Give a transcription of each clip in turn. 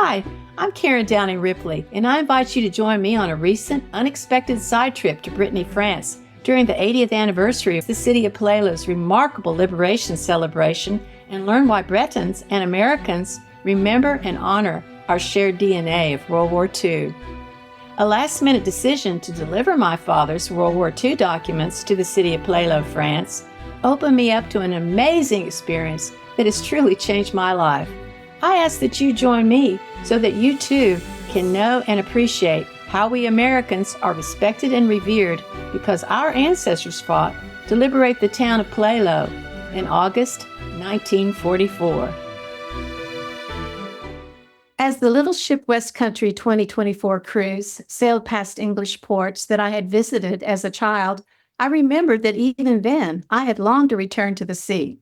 Hi, I'm Karen Downing Ripley, and I invite you to join me on a recent, unexpected side trip to Brittany, France, during the 80th anniversary of the city of Plélo's remarkable liberation celebration, and learn why Bretons and Americans remember and honor our shared DNA of World War II. A last-minute decision to deliver my father's World War II documents to the city of Plélo, France, opened me up to an amazing experience that has truly changed my life. I ask that you join me so that you too can know and appreciate how we Americans are respected and revered because our ancestors fought to liberate the town of Plélo in August 1944. As the Little Ship West Country 2024 cruise sailed past English ports that I had visited as a child, I remembered that even then I had longed to return to the sea.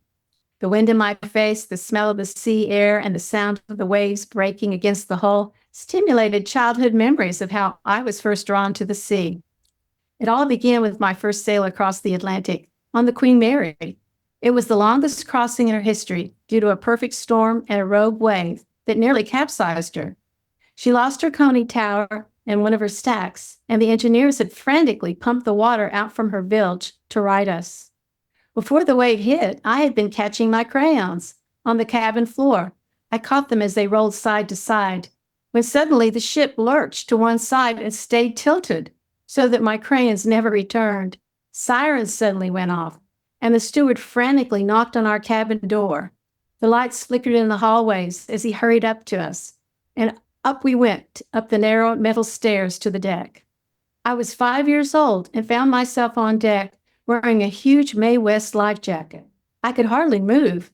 The wind in my face, the smell of the sea air, and the sound of the waves breaking against the hull stimulated childhood memories of how I was first drawn to the sea. It all began with my first sail across the Atlantic on the Queen Mary. It was the longest crossing in her history due to a perfect storm and a rogue wave that nearly capsized her. She lost her conning tower and one of her stacks, and the engineers had frantically pumped the water out from her bilge to right us. Before the wave hit, I had been catching my crayons on the cabin floor. I caught them as they rolled side to side, when suddenly the ship lurched to one side and stayed tilted, so that my crayons never returned. Sirens suddenly went off, and the steward frantically knocked on our cabin door. The lights flickered in the hallways as he hurried up to us, and up we went, up the narrow metal stairs to the deck. I was 5 years old and found myself on deck wearing a huge Mae West life jacket. I could hardly move.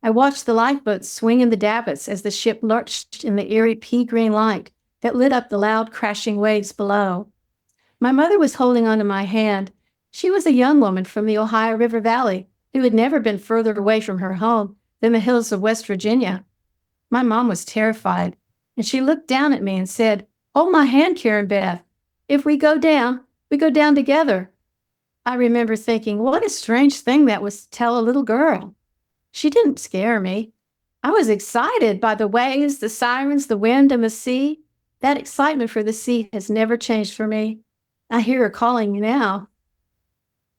I watched the lifeboat swing in the davits as the ship lurched in the eerie pea-green light that lit up the loud crashing waves below. My mother was holding onto my hand. She was a young woman from the Ohio River Valley who had never been further away from her home than the hills of West Virginia. My mom was terrified, and she looked down at me and said, "Hold my hand, Karen Beth. If we go down together." I remember thinking, what a strange thing that was to tell a little girl. She didn't scare me. I was excited by the waves, the sirens, the wind, and the sea. That excitement for the sea has never changed for me. I hear her calling me now.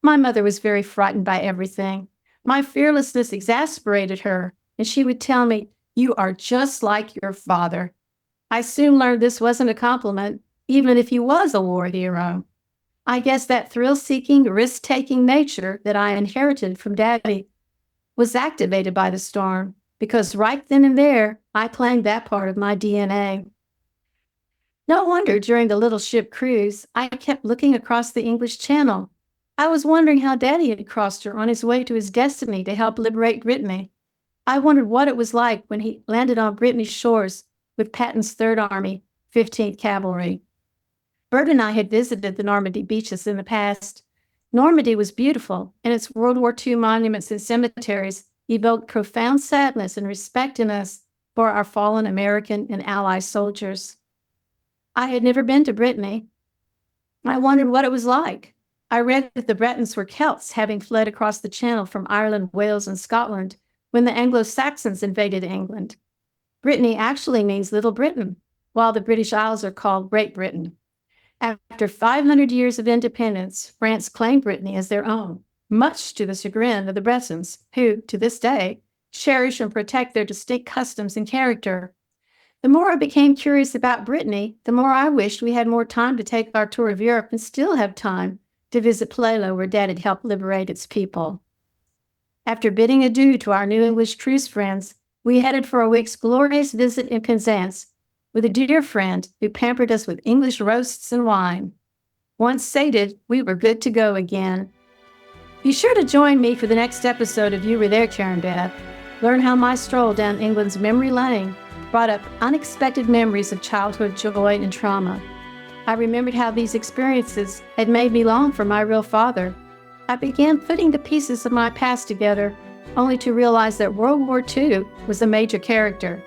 My mother was very frightened by everything. My fearlessness exasperated her, and she would tell me, "You are just like your father." I soon learned this wasn't a compliment, even if he was a war hero. I guess that thrill-seeking, risk-taking nature that I inherited from Daddy was activated by the storm, because right then and there, I claimed that part of my DNA. No wonder during the little ship cruise, I kept looking across the English Channel. I was wondering how Daddy had crossed her on his way to his destiny to help liberate Brittany. I wondered what it was like when he landed on Brittany's shores with Patton's Third Army, 15th Cavalry. Bert and I had visited the Normandy beaches in the past. Normandy was beautiful, and its World War II monuments and cemeteries evoked profound sadness and respect in us for our fallen American and Allied soldiers. I had never been to Brittany. I wondered what it was like. I read that the Bretons were Celts, having fled across the Channel from Ireland, Wales, and Scotland when the Anglo-Saxons invaded England. Brittany actually means Little Britain, while the British Isles are called Great Britain. After 500 years of independence, France claimed Brittany as their own, much to the chagrin of the Bretons, who, to this day, cherish and protect their distinct customs and character. The more I became curious about Brittany, the more I wished we had more time to take our tour of Europe and still have time to visit Plélo, where Dad had helped liberate its people. After bidding adieu to our new English cruise friends, we headed for a week's glorious visit in Penzance, with a dear friend who pampered us with English roasts and wine. Once sated, we were good to go again. Be sure to join me for the next episode of You Were There, Karen Beth. Learn how my stroll down England's memory lane brought up unexpected memories of childhood joy and trauma. I remembered how these experiences had made me long for my real father. I began putting the pieces of my past together, only to realize that World War II was a major character.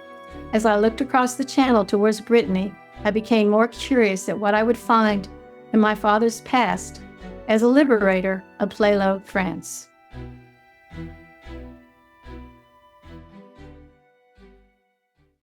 As I looked across the Channel towards Brittany, I became more curious at what I would find in my father's past as a liberator of Plélo, France.